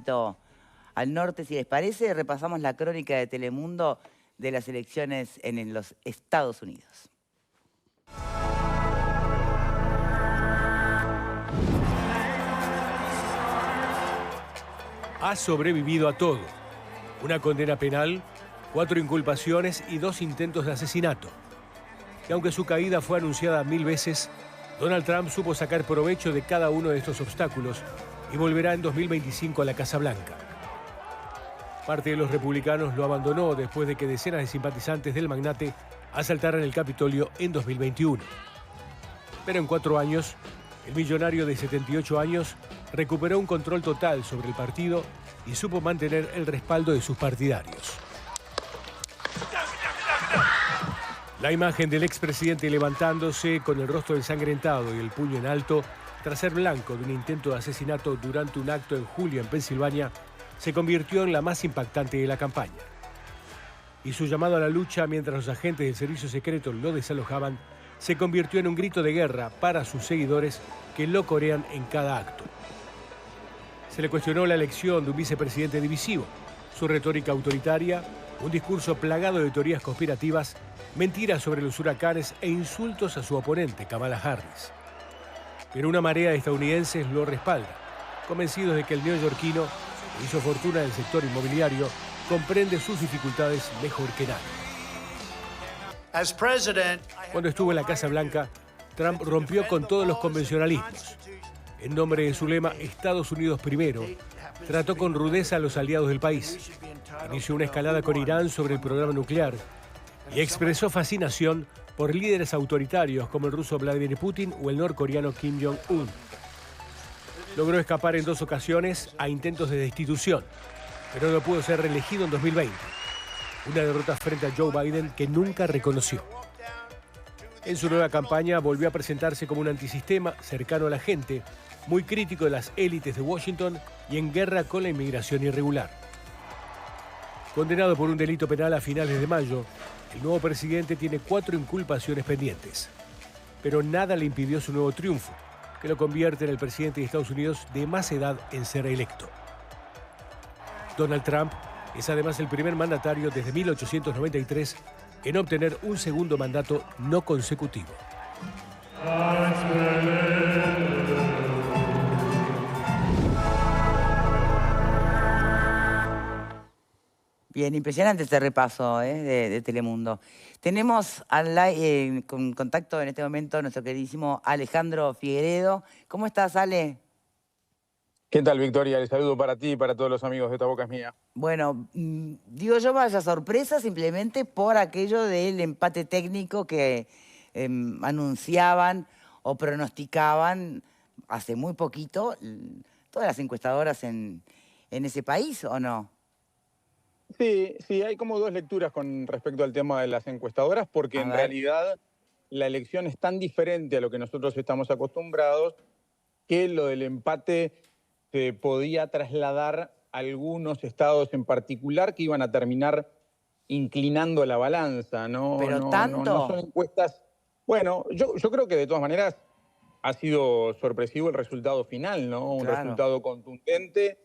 poquito al norte, si les parece, repasamos la crónica de Telemundo de las elecciones en los Estados Unidos. Ha sobrevivido a todo. Una condena penal, 4 inculpaciones y 2 intentos de asesinato. Y aunque su caída fue anunciada 1000 veces, Donald Trump supo sacar provecho de cada uno de estos obstáculos y volverá en 2025 a la Casa Blanca. Parte de los republicanos lo abandonó después de que decenas de simpatizantes del magnate asaltaran el Capitolio en 2021. Pero en 4 años, el millonario de 78 años recuperó un control total sobre el partido y supo mantener el respaldo de sus partidarios. La imagen del expresidente levantándose con el rostro ensangrentado y el puño en alto tras ser blanco de un intento de asesinato durante un acto en julio en Pensilvania se convirtió en la más impactante de la campaña. Y su llamado a la lucha mientras los agentes del servicio secreto lo desalojaban se convirtió en un grito de guerra para sus seguidores que lo corean en cada acto. Se le cuestionó la elección de un vicepresidente divisivo, su retórica autoritaria, un discurso plagado de teorías conspirativas, mentiras sobre los huracanes e insultos a su oponente, Kamala Harris. Pero una marea de estadounidenses lo respalda, convencidos de que el neoyorquino, que hizo fortuna en el sector inmobiliario, comprende sus dificultades mejor que nadie. Cuando estuvo en la Casa Blanca, Trump rompió con todos los convencionalismos. En nombre de su lema Estados Unidos primero, trató con rudeza a los aliados del país, inició una escalada con Irán sobre el programa nuclear y expresó fascinación por líderes autoritarios como el ruso Vladimir Putin o el norcoreano Kim Jong-un. Logró escapar en 2 ocasiones a intentos de destitución, pero no pudo ser reelegido en 2020. Una derrota frente a Joe Biden que nunca reconoció. En su nueva campaña volvió a presentarse como un antisistema cercano a la gente, muy crítico de las élites de Washington y en guerra con la inmigración irregular. Condenado por un delito penal a finales de mayo, el nuevo presidente tiene 4 inculpaciones pendientes. Pero nada le impidió su nuevo triunfo, que lo convierte en el presidente de Estados Unidos de más edad en ser electo. Donald Trump es además el primer mandatario desde 1893 en obtener un segundo mandato no consecutivo. Bien, impresionante este repaso de Telemundo. Tenemos con contacto en este momento nuestro queridísimo Alejandro Figueredo. ¿Cómo estás, Ale? ¿Qué tal, Victoria? El saludo para ti y para todos los amigos de Esta Boca es Mía. Bueno, digo yo vaya sorpresa simplemente por aquello del empate técnico que anunciaban o pronosticaban hace muy poquito todas las encuestadoras en ese país, ¿o no? Sí, hay como 2 lecturas con respecto al tema de las encuestadoras, porque en realidad la elección es tan diferente a lo que nosotros estamos acostumbrados que lo del empate se podía trasladar a algunos estados en particular que iban a terminar inclinando la balanza, ¿no? ¿Pero tanto? No son encuestas. Bueno, yo creo que de todas maneras ha sido sorpresivo el resultado final, ¿no? Un resultado contundente,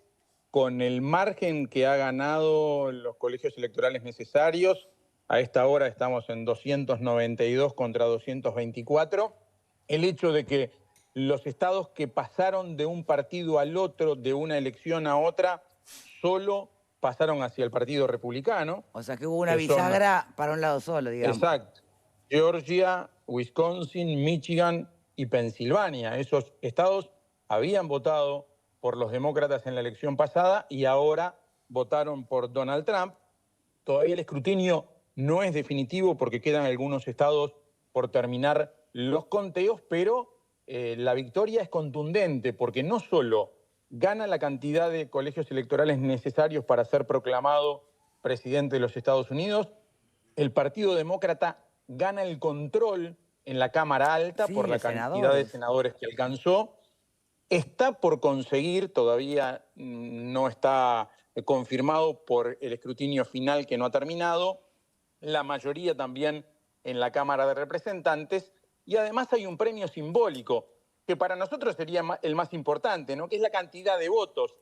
con el margen que ha ganado los colegios electorales necesarios. A esta hora estamos en 292 contra 224. El hecho de que los estados que pasaron de un partido al otro, de una elección a otra, solo pasaron hacia el Partido Republicano. O sea que hubo una bisagra para un lado solo, digamos. Exacto. Georgia, Wisconsin, Michigan y Pensilvania. Esos estados habían votado por los demócratas en la elección pasada y ahora votaron por Donald Trump. Todavía el escrutinio no es definitivo porque quedan algunos estados por terminar los conteos, pero la victoria es contundente porque no solo gana la cantidad de colegios electorales necesarios para ser proclamado presidente de los Estados Unidos, el Partido Demócrata gana el control en la Cámara Alta por la cantidad de senadores que alcanzó. Está por conseguir, todavía no está confirmado por el escrutinio final que no ha terminado, la mayoría también en la Cámara de Representantes, y además hay un premio simbólico que para nosotros sería el más importante, ¿no? Que es la cantidad de votos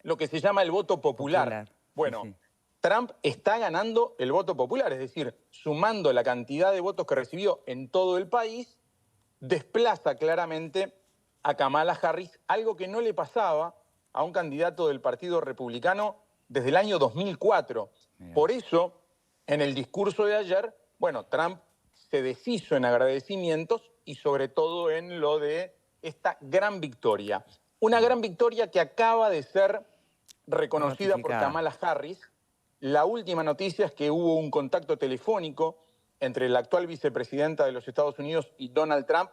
lo que se llama el voto popular. Popular. Bueno, Sí, sí. Trump está ganando el voto popular, es decir, sumando la cantidad de votos que recibió en todo el país, desplaza claramente a Kamala Harris, algo que no le pasaba a un candidato del Partido Republicano desde el año 2004. Mira. Por eso, en el discurso de ayer, bueno, Trump se deshizo en agradecimientos y sobre todo en lo de esta gran victoria. Una gran victoria que acaba de ser reconocida por Ratificada. Kamala Harris. La última noticia es que hubo un contacto telefónico entre la actual vicepresidenta de los Estados Unidos y Donald Trump,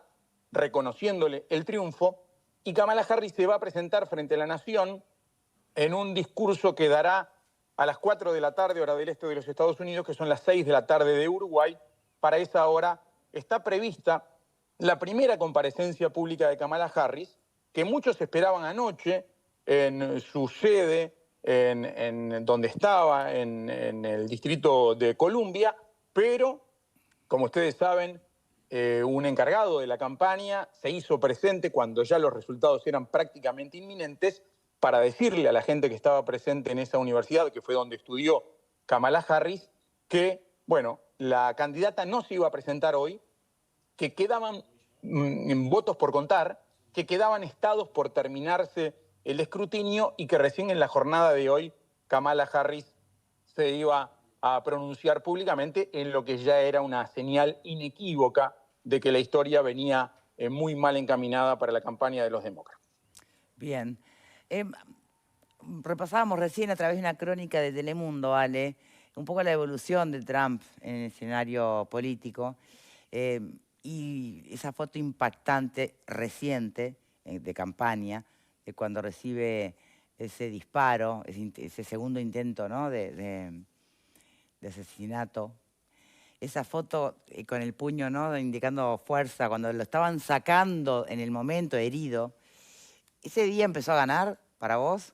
reconociéndole el triunfo, y Kamala Harris se va a presentar frente a la nación en un discurso que dará a las 4 de la tarde, hora del este de los Estados Unidos, que son las 6 de la tarde de Uruguay. Para esa hora está prevista la primera comparecencia pública de Kamala Harris, que muchos esperaban anoche en su sede, en donde estaba, en el Distrito de Columbia, pero, como ustedes saben, un encargado de la campaña se hizo presente cuando ya los resultados eran prácticamente inminentes para decirle a la gente que estaba presente en esa universidad, que fue donde estudió Kamala Harris, que, bueno, la candidata no se iba a presentar hoy, que quedaban votos por contar, que quedaban estados por terminarse el escrutinio y que recién en la jornada de hoy Kamala Harris se iba a pronunciar públicamente en lo que ya era una señal inequívoca de que la historia venía muy mal encaminada para la campaña de los demócratas. Bien. Repasábamos recién a través de una crónica de Telemundo, Ale, un poco la evolución de Trump en el escenario político y esa foto impactante reciente de campaña, de cuando recibe ese disparo, ese segundo intento, ¿no?, de asesinato. Esa foto con el puño, ¿no?, indicando fuerza, cuando lo estaban sacando en el momento herido. ¿Ese día empezó a ganar para vos?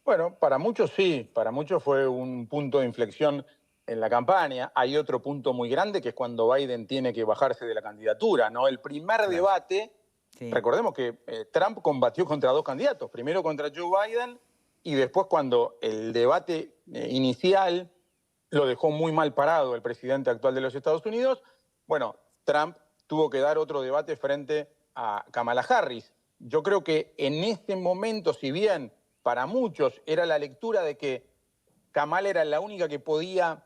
Bueno, para muchos sí, para muchos fue un punto de inflexión en la campaña. Hay otro punto muy grande que es cuando Biden tiene que bajarse de la candidatura, ¿no? El primer debate, Sí. recordemos que Trump combatió contra dos candidatos, primero contra Joe Biden y después cuando el debate inicial lo dejó muy mal parado el presidente actual de los Estados Unidos, bueno, Trump tuvo que dar otro debate frente a Kamala Harris. Yo creo que en este momento, si bien para muchos era la lectura de que Kamala era la única que podía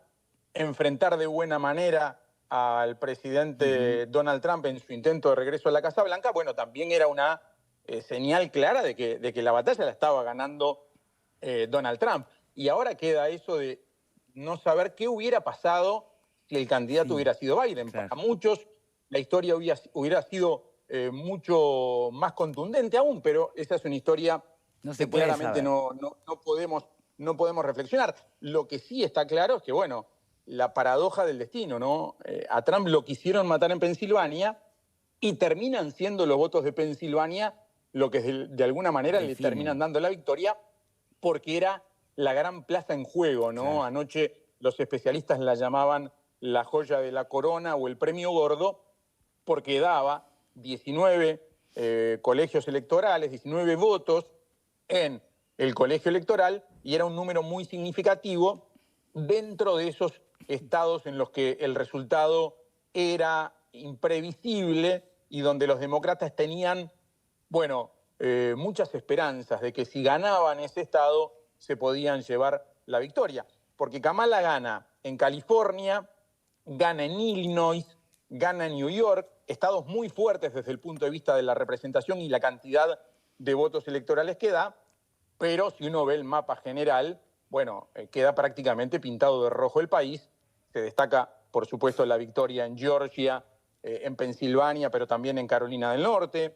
enfrentar de buena manera al presidente Donald Trump en su intento de regreso a la Casa Blanca, bueno, también era una señal clara de que la batalla la estaba ganando Donald Trump. Y ahora queda eso de no saber qué hubiera pasado si el candidato hubiera sido Biden. Claro. Para muchos la historia hubiera sido mucho más contundente aún, pero esa es una historia No se que puede claramente saber. no podemos reflexionar. Lo que sí está claro es que, bueno, la paradoja del destino, ¿no? A Trump lo quisieron matar en Pensilvania y terminan siendo los votos de Pensilvania lo que de alguna manera le terminan dando la victoria porque era la gran plaza en juego, ¿no? Claro. Anoche los especialistas la llamaban la joya de la corona o el premio gordo porque daba 19 colegios electorales, 19 votos en el colegio electoral y era un número muy significativo dentro de esos estados en los que el resultado era imprevisible y donde los demócratas tenían, bueno, muchas esperanzas de que si ganaban ese estado se podían llevar la victoria. Porque Kamala gana en California, gana en Illinois, gana en New York, estados muy fuertes desde el punto de vista de la representación y la cantidad de votos electorales que da, pero si uno ve el mapa general, bueno, queda prácticamente pintado de rojo el país. Se destaca, por supuesto, la victoria en Georgia, en Pensilvania, pero también en Carolina del Norte,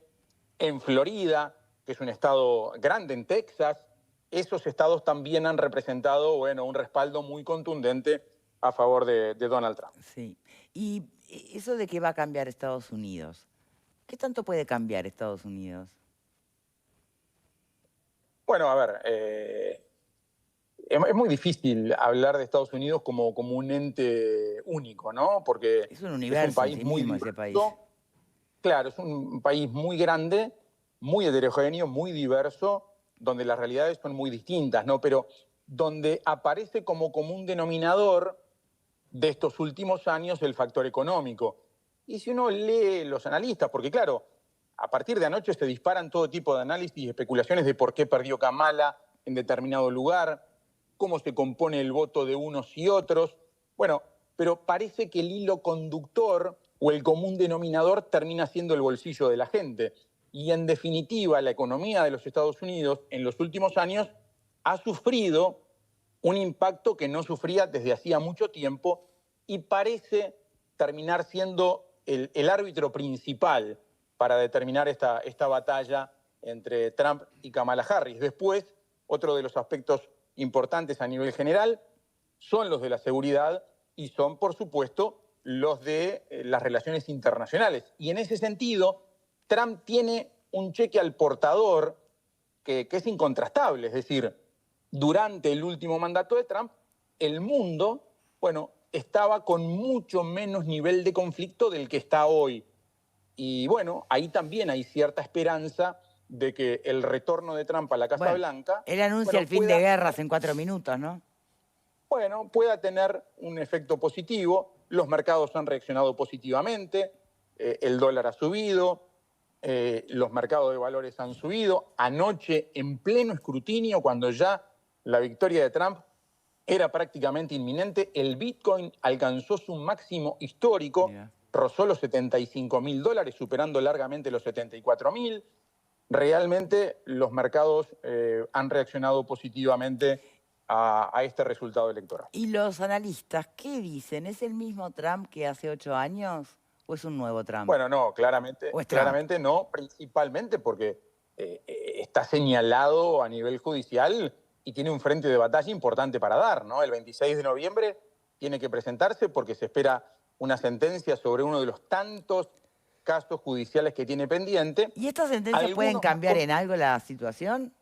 en Florida, que es un estado grande, en Texas. Esos estados también han representado, bueno, un respaldo muy contundente a favor de Donald Trump. Sí. Y eso de que va a cambiar Estados Unidos, ¿qué tanto puede cambiar Estados Unidos? Bueno, a ver, es muy difícil hablar de Estados Unidos como un ente único, ¿no? Porque Es un universo país en sí muy mismo diverso. ese país. Claro, es un país muy grande, muy heterogéneo, muy diverso, donde las realidades son muy distintas, ¿no? Pero donde aparece como común denominador de estos últimos años el factor económico. Y si uno lee los analistas, porque claro, a partir de anoche se disparan todo tipo de análisis y especulaciones de por qué perdió Kamala en determinado lugar, cómo se compone el voto de unos y otros. Bueno, pero parece que el hilo conductor o el común denominador termina siendo el bolsillo de la gente. Y en definitiva, la economía de los Estados Unidos en los últimos años ha sufrido un impacto que no sufría desde hacía mucho tiempo y parece terminar siendo el árbitro principal para determinar esta batalla entre Trump y Kamala Harris. Después, otro de los aspectos importantes a nivel general son los de la seguridad y son, por supuesto, los de las relaciones internacionales. Y en ese sentido, Trump tiene un cheque al portador que es incontrastable. Es decir, durante el último mandato de Trump, el mundo, bueno, estaba con mucho menos nivel de conflicto del que está hoy. Y bueno, ahí también hay cierta esperanza de que el retorno de Trump a la Casa Blanca... Él anuncia el fin de guerras en 4 minutos, ¿no? Bueno, pueda tener un efecto positivo. Los mercados han reaccionado positivamente, el dólar ha subido, los mercados de valores han subido. Anoche, en pleno escrutinio, cuando ya la victoria de Trump era prácticamente inminente, el Bitcoin alcanzó su máximo histórico, rozó los $75.000, superando largamente los 74.000. Realmente los mercados han reaccionado positivamente a este resultado electoral. ¿Y los analistas qué dicen? ¿Es el mismo Trump que hace 8 años o es un nuevo Trump? Bueno, no, claramente no, principalmente porque está señalado a nivel judicial y tiene un frente de batalla importante para dar, ¿no? El 26 de noviembre tiene que presentarse porque se espera una sentencia sobre uno de los tantos casos judiciales que tiene pendiente. ¿Y estas sentencias pueden cambiar en algo la situación?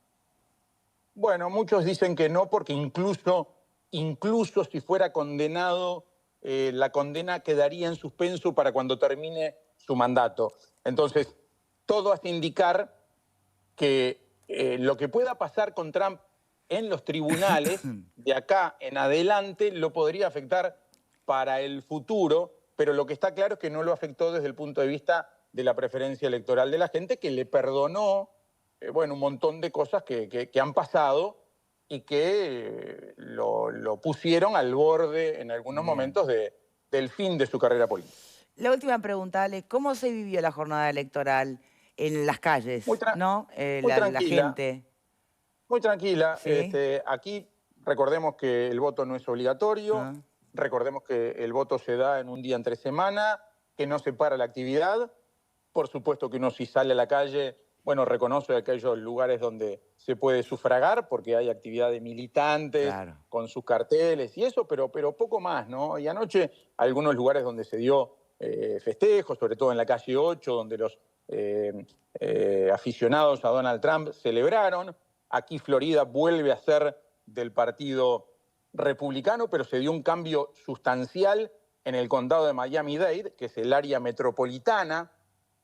Bueno, muchos dicen que no, porque incluso si fuera condenado, la condena quedaría en suspenso para cuando termine su mandato. Entonces, todo hace indicar que lo que pueda pasar con Trump en los tribunales de acá en adelante lo podría afectar para el futuro, pero lo que está claro es que no lo afectó desde el punto de vista de la preferencia electoral de la gente, que le perdonó un montón de cosas que han pasado y que lo pusieron al borde en algunos momentos del fin de su carrera política. La última pregunta, Ale, ¿cómo se vivió la jornada electoral en las calles? Muy La gente. Muy tranquila. ¿Sí? Aquí recordemos que el voto no es obligatorio, recordemos que el voto se da en un día entre semana, que no se para la actividad. Por supuesto que uno si sale a la calle, bueno, reconoce aquellos lugares donde se puede sufragar porque hay actividad de militantes con sus carteles y eso, pero poco más, ¿no? Y anoche algunos lugares donde se dio festejos, sobre todo en la calle 8, donde los aficionados a Donald Trump celebraron. Aquí Florida vuelve a ser del Partido Republicano, pero se dio un cambio sustancial en el condado de Miami-Dade, que es el área metropolitana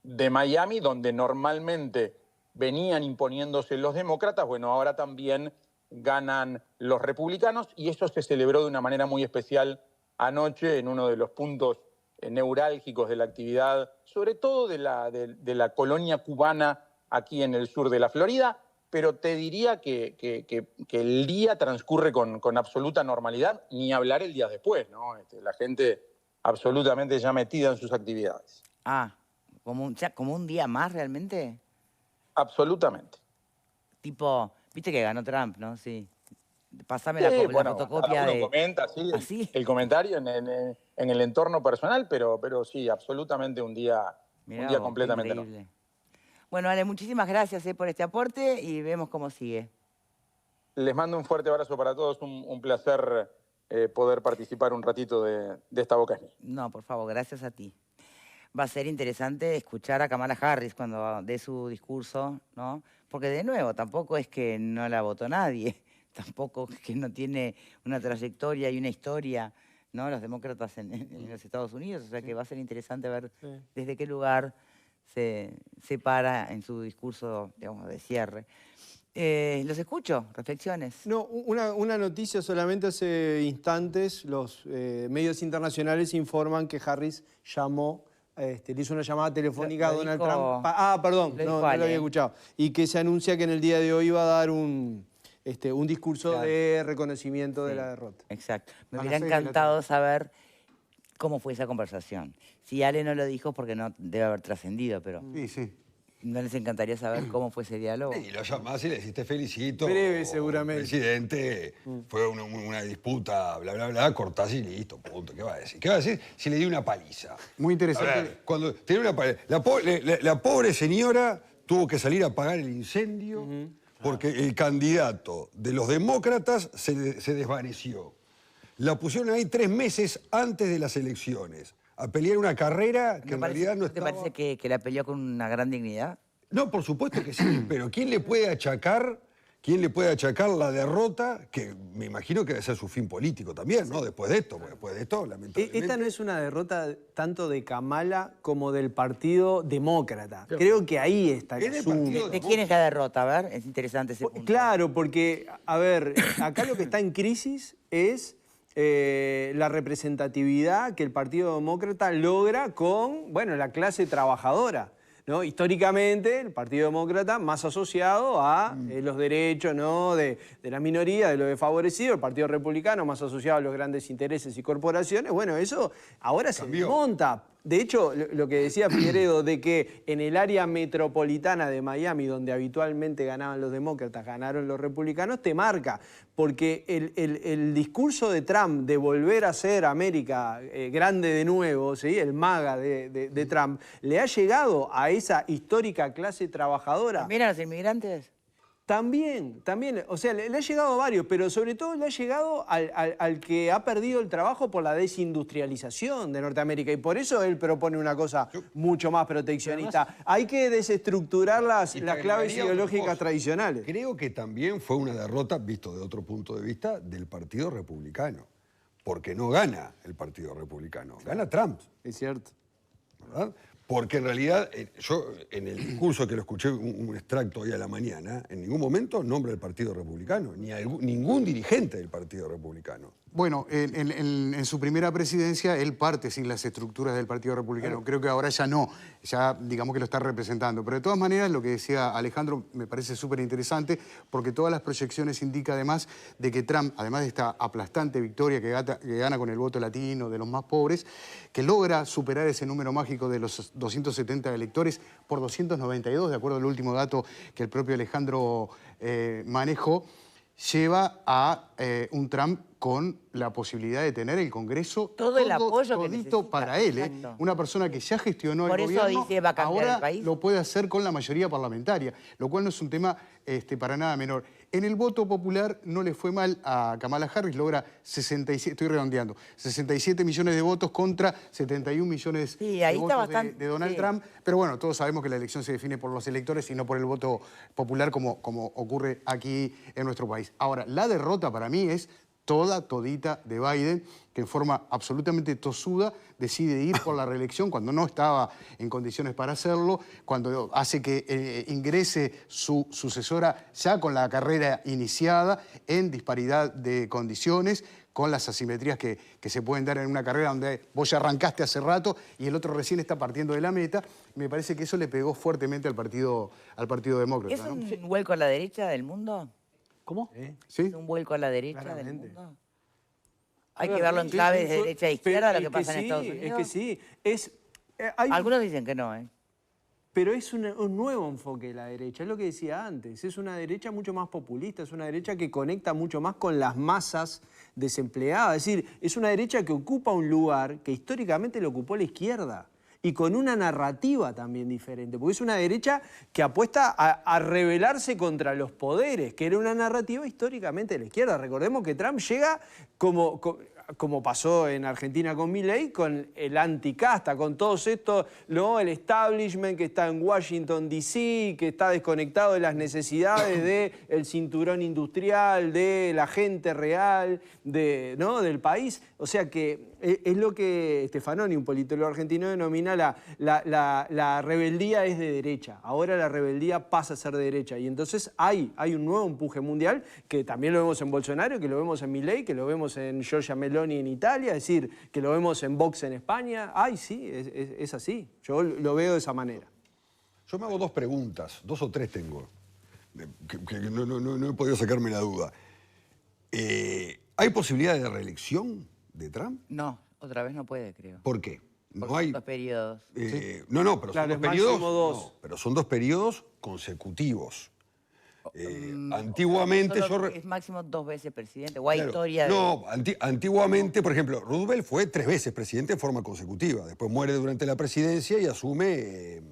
de Miami, donde normalmente venían imponiéndose los demócratas. Bueno, ahora también ganan los republicanos y eso se celebró de una manera muy especial anoche en uno de los puntos neurálgicos de la actividad, sobre todo de la colonia cubana aquí en el sur de la Florida, pero te diría que el día transcurre con absoluta normalidad, ni hablar el día después, ¿no? La gente absolutamente ya metida en sus actividades. ¿Como un día más realmente? Absolutamente. Tipo, viste que ganó Trump, ¿no? Sí. Pasame la fotocopia cada uno de... comenta, sí, el comentario en el entorno personal, pero sí, absolutamente un día completamente no. Bueno, Ale, muchísimas gracias por este aporte y vemos cómo sigue. Les mando un fuerte abrazo para todos, un placer poder participar un ratito de esta boca. No, por favor, gracias a ti. Va a ser interesante escuchar a Kamala Harris cuando dé su discurso, ¿no? Porque de nuevo, tampoco es que no la votó nadie, tampoco es que no tiene una trayectoria y una historia, ¿no? Los demócratas en los Estados Unidos, o sea que va a ser interesante ver desde qué lugar se para en su discurso, digamos, de cierre. Los escucho, reflexiones. No, una noticia solamente hace instantes. Los medios internacionales informan que Harris llamó, le hizo una llamada telefónica a Donald Trump. Perdón, no lo había escuchado. Y que se anuncia que en el día de hoy iba a dar un discurso de reconocimiento de la derrota. Exacto. Me hubiera encantado saber cómo fue esa conversación. Si Ale no lo dijo porque no debe haber trascendido, pero... Sí. ¿No les encantaría saber cómo fue ese diálogo? Y lo llamás y le decís, te felicito. Breve, seguramente. Presidente, fue una disputa, bla, bla, bla, cortás y listo, punto. ¿Qué va a decir? ¿Qué va a decir si le di una paliza? Muy interesante. A ver, cuando tenía una paliza, la pobre señora tuvo que salir a apagar el incendio porque el candidato de los demócratas se desvaneció. La pusieron ahí 3 meses antes de las elecciones a pelear una carrera que en realidad no estaba... ¿Te parece que la peleó con una gran dignidad? No, por supuesto que sí, pero ¿quién le puede achacar la derrota? Que me imagino que debe ser su fin político también, ¿no? Después de esto, porque después de esto, lamentablemente... Esta no es una derrota tanto de Kamala como del Partido Demócrata. Creo que ahí está el asunto. ¿De quién es la derrota? A ver, es interesante ese punto. Claro, porque, a ver, acá lo que está en crisis es... la representatividad que el Partido Demócrata logra con, bueno, la clase trabajadora, ¿no? Históricamente, el Partido Demócrata más asociado a los derechos, ¿no? de la minoría, de los desfavorecidos, el Partido Republicano más asociado a los grandes intereses y corporaciones. Bueno, eso ahora se desmonta. De hecho, lo que decía Figueredo, de que en el área metropolitana de Miami, donde habitualmente ganaban los demócratas, ganaron los republicanos, te marca. Porque el discurso de Trump de volver a ser América grande de nuevo, ¿sí? El MAGA de Trump, le ha llegado a esa histórica clase trabajadora. ¿También a los inmigrantes? También, o sea, le ha llegado a varios, pero sobre todo le ha llegado al que ha perdido el trabajo por la desindustrialización de Norteamérica, y por eso él propone una cosa mucho más proteccionista. Hay que desestructurar las claves ideológicas tradicionales. Creo que también fue una derrota, visto de otro punto de vista, del Partido Republicano, porque no gana el Partido Republicano, gana Trump. Es cierto. ¿Verdad? Porque en realidad, yo en el discurso que lo escuché, un extracto hoy a la mañana, en ningún momento nombra el Partido Republicano, ni ningún dirigente del Partido Republicano. Bueno, en su primera presidencia él parte sin las estructuras del Partido Republicano. Creo que ahora ya no, ya digamos que lo está representando. Pero de todas maneras, lo que decía Alejandro me parece súper interesante, porque todas las proyecciones indican además de que Trump, además de esta aplastante victoria que gana con el voto latino de los más pobres, que logra superar ese número mágico de los 270 electores por 292, de acuerdo al último dato que el propio Alejandro manejó, lleva a un Trump con la posibilidad de tener el Congreso todo el apoyo que necesita para él. Una persona que ya gestionó el gobierno, dice, va a cambiar ahora el país. lo puede hacer con la mayoría parlamentaria, lo cual no es un tema para nada menor. En el voto popular no le fue mal a Kamala Harris, logra 67, estoy redondeando, 67 millones de votos contra 71 millones de votos de Donald Trump. Pero bueno, todos sabemos que la elección se define por los electores y no por el voto popular como ocurre aquí en nuestro país. Ahora, la derrota para mí es todita de Biden, que en forma absolutamente tosuda decide ir por la reelección cuando no estaba en condiciones para hacerlo, cuando hace que ingrese su sucesora ya con la carrera iniciada en disparidad de condiciones, con las asimetrías que se pueden dar en una carrera donde vos ya arrancaste hace rato y el otro recién está partiendo de la meta. Me parece que eso le pegó fuertemente al Partido Demócrata. ¿Es un vuelco a la derecha del mundo? ¿Cómo? ¿Sí? ¿Es un vuelco a la derecha del mundo? Hay que Claro, verlo en clave de derecha e izquierda, lo que pasa en Estados Unidos. Es que sí. Algunos dicen que no, ¿eh? Pero es un nuevo enfoque de la derecha, es lo que decía antes. Es una derecha mucho más populista, es una derecha que conecta mucho más con las masas desempleadas. Es decir, es una derecha que ocupa un lugar que históricamente lo ocupó la izquierda. Y con una narrativa también diferente, porque es una derecha que apuesta a rebelarse contra los poderes, que era una narrativa históricamente de la izquierda. Recordemos que Trump llega como pasó en Argentina con Milei, con el anticasta, con todos estos, ¿no? El establishment que está en Washington, D.C., que está desconectado de las necesidades del cinturón industrial, de la gente real, ¿no? Del país. O sea que es lo que Stefanoni, un politólogo argentino, denomina la rebeldía es de derecha. Ahora la rebeldía pasa a ser de derecha. Y entonces hay un nuevo empuje mundial, que también lo vemos en Bolsonaro, que lo vemos en Milei, que lo vemos en Giorgia Meloni en Italia, es decir, que lo vemos en Vox en España. Ay, sí, es así. Yo lo veo de esa manera. Yo me hago dos preguntas, dos o tres tengo, que no he podido sacarme la duda. ¿Hay posibilidad de reelección de Trump? No, otra vez no puede, creo. ¿Por qué? Porque No hay. son 2 periodos. No, pero Claro, son es dos periodos. máximo 2. No, pero son 2 periodos consecutivos. Antiguamente Es máximo 2 veces presidente. O hay Claro, historia de... no, antiguamente, por ejemplo, Roosevelt fue 3 veces presidente en forma consecutiva. Después muere durante la presidencia y asume.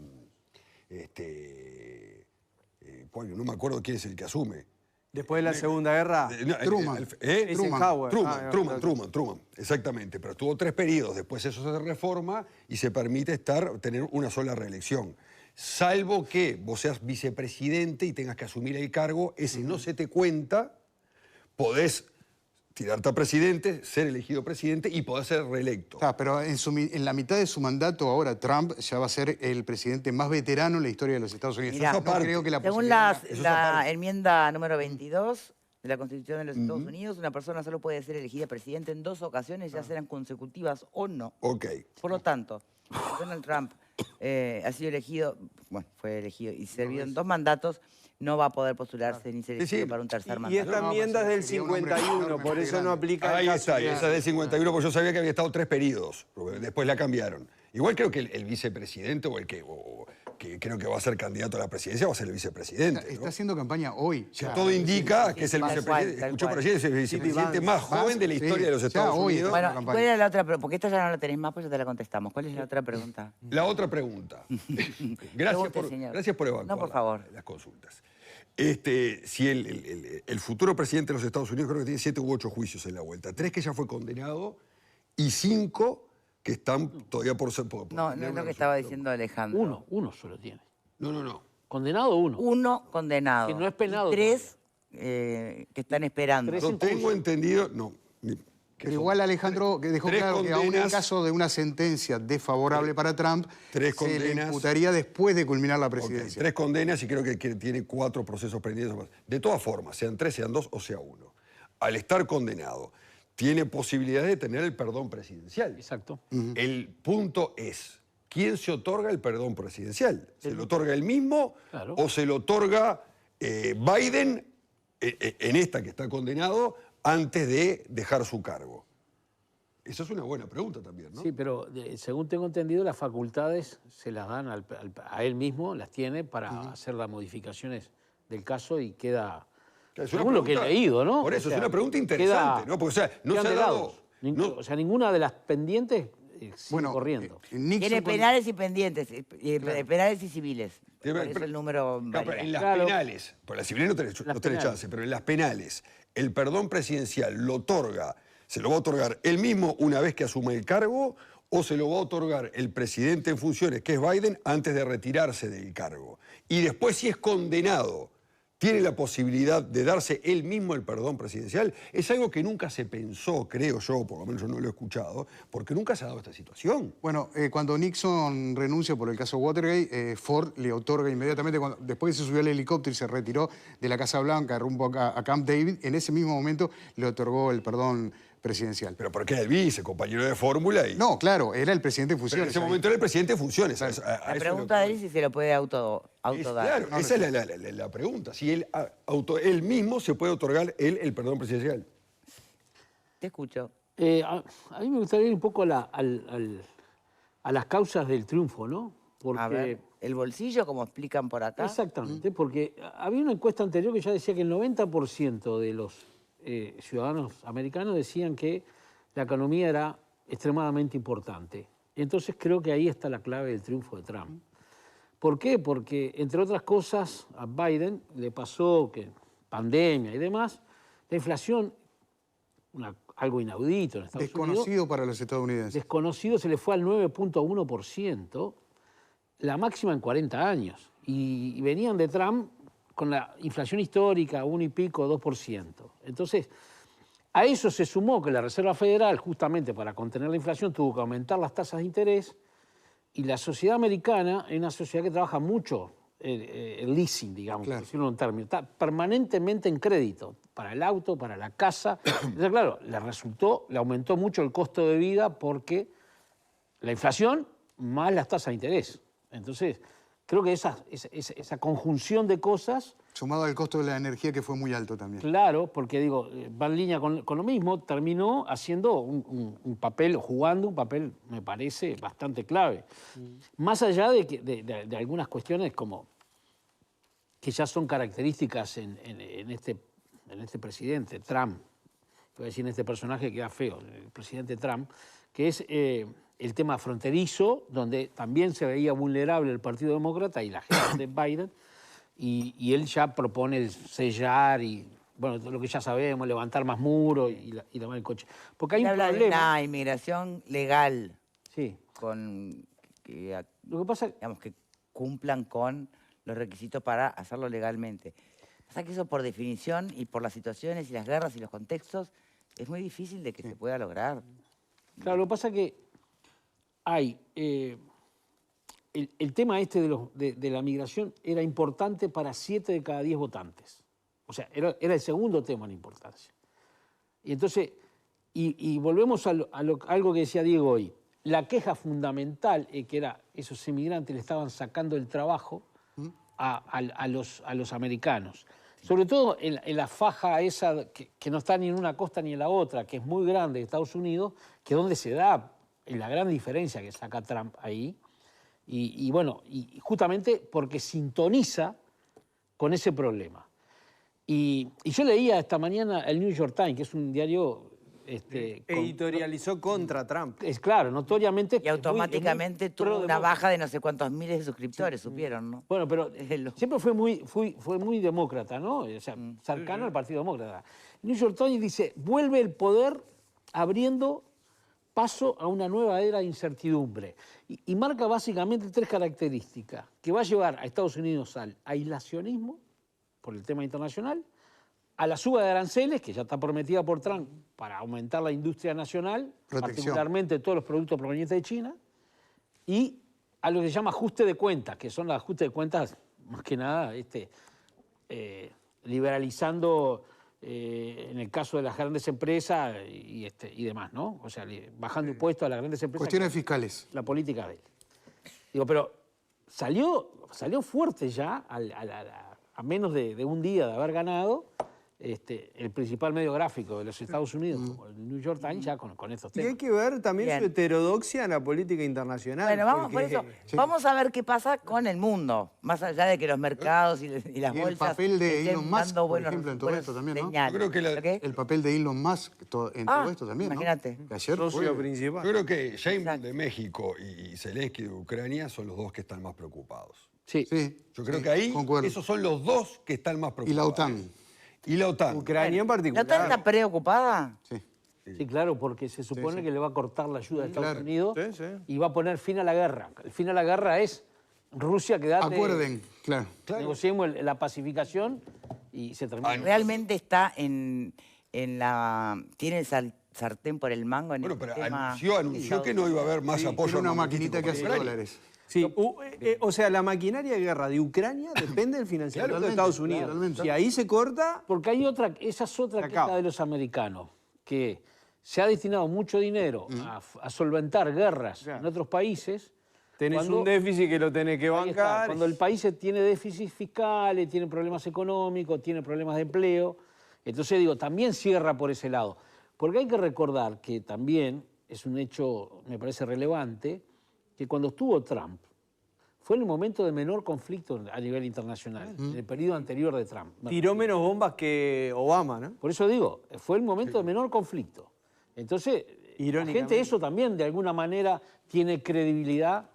No me acuerdo quién es el que asume. Después de la Segunda Guerra, Truman. Eisenhower. Truman, exactamente. Pero tuvo 3 periodos. Después eso se reforma y se permite tener una sola reelección. Salvo que vos seas vicepresidente y tengas que asumir el cargo, ese no se te cuenta, podés tirarte a presidente, ser elegido presidente y podés ser reelecto. Pero en la mitad de su mandato ahora Trump ya va a ser el presidente más veterano en la historia de los Estados Unidos. Mirá, No creo que la según posibilidad... la enmienda número 22 de la Constitución de los Estados Unidos, una persona solo puede ser elegida presidente en 2 ocasiones, ya sean consecutivas o no. Ok. Por lo tanto, Donald Trump ha sido elegido, fue elegido y servido en 2 mandatos, no va a poder postularse ni ser elegido para un tercer y mandato. esta enmienda es del sería un hombre 51, por eso no aplica Ahí el está, y caso. esa del 51, porque yo sabía que había estado 3 periodos, porque después la cambiaron. Igual creo que el vicepresidente o que creo que va a ser candidato a la presidencia va a ser el vicepresidente. Está ¿no? haciendo campaña hoy. Si todo indica que es el tal vicepresidente, cual, escuchó tal por allí, es el vicepresidente más joven de la historia de los ya Estados hoy Unidos. está. Bueno, campaña. ¿cuál era la otra? Porque esta ya no la tenés más, pues ya te la contestamos. ¿Cuál es la otra pregunta? La otra pregunta. Pregunte, señor. Gracias por evacuar No, por favor. las consultas. Si el futuro presidente de los Estados Unidos creo que tiene 7 u 8 juicios en la vuelta. 3 que ya fue condenado y 5 que están todavía por ser... No es lo que estaba diciendo Alejandro. Uno solo tiene. No. Condenado uno. 1 condenado. Que no es penado 3 que están esperando. Yo tengo entendido... Pero igual Alejandro que dejó 3 claro que aún en condenas, caso de una sentencia desfavorable para Trump, 3 se le condenas. imputaría después de culminar la Ok, presidencia. 3 condenas y creo que tiene 4 procesos pendientes. De todas formas, sean 3, sean 2 o sea 1. Al estar condenado, tiene posibilidad de tener el perdón presidencial. Exacto. El punto es, ¿quién se otorga el perdón presidencial? ¿Se lo otorga él mismo Claro. o se lo otorga Biden en esta que está condenado antes de dejar su cargo? Esa es una buena pregunta también, ¿no? Sí, pero según tengo entendido, las facultades se las dan a él mismo, las tiene para hacer las modificaciones del caso y queda... Es una Según lo que he pregunta- leído, ¿no? Por eso, O sea, es una pregunta interesante, ¿no? Porque, o sea, no quedan se ha de dado... lados. no- O sea, ninguna de las pendientes sigue Bueno, corriendo. Nixon Tiene con- penales y pendientes, penales y civiles. Tiene- Por eso el número Claro, pero varía. en las Claro. penales, por las civiles no tenés penales. chance, pero en las penales, el perdón presidencial se lo va a otorgar él mismo una vez que asuma el cargo o se lo va a otorgar el presidente en funciones, que es Biden, antes de retirarse del cargo. Y después, si es condenado, tiene la posibilidad de darse él mismo el perdón presidencial. Es algo que nunca se pensó, creo yo, por lo menos yo no lo he escuchado, porque nunca se ha dado esta situación. Bueno, cuando Nixon renuncia por el caso Watergate, Ford le otorga inmediatamente, después que se subió al helicóptero y se retiró de la Casa Blanca rumbo a Camp David, en ese mismo momento le otorgó el perdón presidencial. Pero porque era el vice, compañero de fórmula y... No, claro, era el presidente en pero en funciones. ese ahí. momento era el presidente de funciones. La pregunta de él es si se lo puede autodar. Claro, esa es la pregunta. Si él mismo se puede otorgar el perdón presidencial. Te escucho. A mí me gustaría ir un poco a las causas del triunfo, ¿no? Porque, A ver, el bolsillo, como explican por acá. Exactamente, porque había una encuesta anterior que ya decía que el 90% de los ciudadanos americanos decían que la economía era extremadamente importante. Entonces creo que ahí está la clave del triunfo de Trump. ¿Por qué? Porque, entre otras cosas, a Biden le pasó que pandemia y demás, la inflación, una algo inaudito en Estados Unidos. Desconocido para los estadounidenses. Desconocido, se le fue al 9.1%, la máxima en 40 años. Y venían de Trump con la inflación histórica, 1 y pico, 2%. Entonces, a eso se sumó que la Reserva Federal, justamente para contener la inflación, tuvo que aumentar las tasas de interés, y la sociedad americana es una sociedad que trabaja mucho el leasing, digamos, Claro. por decirlo en un término. Está permanentemente en crédito, para el auto, para la casa. Entonces, claro, le aumentó mucho el costo de vida porque la inflación más las tasas de interés. Entonces, creo que esa conjunción de cosas, Sumado al costo de la energía, que fue muy alto también. claro, porque digo, va en línea con lo mismo, terminó haciendo un papel, jugando un papel, me parece, bastante clave. Más allá de algunas cuestiones como que ya son características en este presidente, Trump, voy a decir en este personaje que queda feo, el presidente Trump, que es el tema fronterizo, donde también se veía vulnerable el Partido Demócrata y la gente de Biden, y él ya propone el sellar y, bueno, lo que ya sabemos, levantar más muros y lavar el coche. Porque hay Se un habla de problema. una inmigración legal, Sí. Lo que pasa, digamos, que cumplan con los requisitos para hacerlo legalmente. Pasa que eso por definición y por las situaciones y las guerras y los contextos es muy difícil de que se pueda lograr. Claro, lo que pasa es que hay... el tema este de la migración era importante para 7 de cada 10 votantes. O sea, era el segundo tema en importancia. Y entonces, y volvemos a algo que decía Diego hoy. La queja fundamental es que era esos inmigrantes le estaban sacando el trabajo a los americanos. Sobre todo en la faja esa que no está ni en una costa ni en la otra, que es muy grande de Estados Unidos, que es donde se da la gran diferencia que saca Trump ahí. Y bueno, y justamente porque sintoniza con ese problema. Y yo leía esta mañana el New York Times, que es un diario... Editorializó contra Trump. Es claro, notoriamente... Y automáticamente tuvo una baja de no sé cuántos miles de suscriptores, supieron, ¿no? Bueno, pero siempre fue muy demócrata, ¿no? O sea, cercano al Partido Demócrata. New York Times dice, vuelve el poder abriendo paso a una nueva era de incertidumbre. Y marca básicamente 3 características, que va a llevar a Estados Unidos al aislacionismo, por el tema internacional, a la suba de aranceles, que ya está prometida por Trump para aumentar la industria nacional, particularmente todos los productos provenientes de China, y a lo que se llama ajuste de cuentas, que son los ajustes de cuentas, más que nada, liberalizando, en el caso de las grandes empresas y demás, ¿no? O sea, bajando impuestos a las grandes empresas. Cuestiones fiscales. La política de él. Digo, pero salió fuerte ya a menos de un día de haber ganado el principal medio gráfico de los Estados Unidos, como el New York Times, ya con estos Y hay temas. que ver también Bien. su heterodoxia en la política internacional. Bueno, vamos, por porque- eso, vamos a ver qué pasa con el mundo, más allá de que los mercados y las Y el bolsas papel de estén Elon Musk, dando por buenos ejemplo, en todo esto también, ¿no? señales. Yo creo que ¿Lo qué? El papel de Elon Musk en todo esto también, ¿no? imagínate. Que ayer Socio fue... principal. Yo creo que Sheinbaum de México y Zelensky de Ucrania son los dos que están más preocupados. Sí. Sí, Yo creo sí, que ahí concuerdo. esos son los dos que están más preocupados. Y la OTAN. Y la OTAN. Ucrania en ¿La particular. OTAN está preocupada? Sí. Sí, claro, porque se supone que le va a cortar la ayuda de Estados Claro. Unidos Sí, sí. y va a poner fin a la guerra. El fin a la guerra es Rusia, quedate, Acuerden, claro. negociemos la pacificación y se termina. ¿Realmente está tiene el sartén por el mango en Bueno, el pero tema anunció que no iba a haber más Sí, apoyo tiene una armamentístico maquinita que para hace Ucrania. dólares. Sí, o sea, la maquinaria de guerra de Ucrania depende del financiamiento de Totalmente, Estados Unidos. totalmente. Si ahí se corta, Porque esa es otra Se queja acaba. de los americanos, que se ha destinado mucho dinero a solventar guerras Claro. en otros países. tenés Cuando- un déficit que lo tenés que Ahí está, bancar. cuando el país tiene déficits fiscales, tiene problemas económicos, tiene problemas de empleo. Entonces, digo, también cierra por ese lado. Porque hay que recordar que también es un hecho, me parece relevante, que cuando estuvo Trump, fue el momento de menor conflicto a nivel internacional, en el periodo anterior de Trump. Tiró menos bombas que Obama, ¿no? Por eso digo, fue el momento de menor conflicto. Entonces, la Irónicamente. gente eso también de alguna manera tiene credibilidad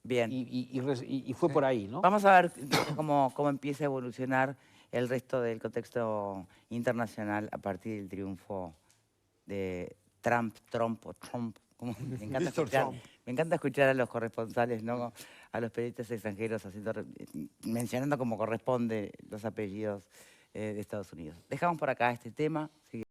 Bien. y fue por ahí, ¿no? Vamos a ver entonces, cómo empieza a evolucionar el resto del contexto internacional a partir del triunfo de Trump o Trump. Me encanta, Mr. Trump. me encanta escuchar a los corresponsales, ¿no? A los periodistas extranjeros mencionando como corresponde los apellidos de Estados Unidos. Dejamos por acá este tema.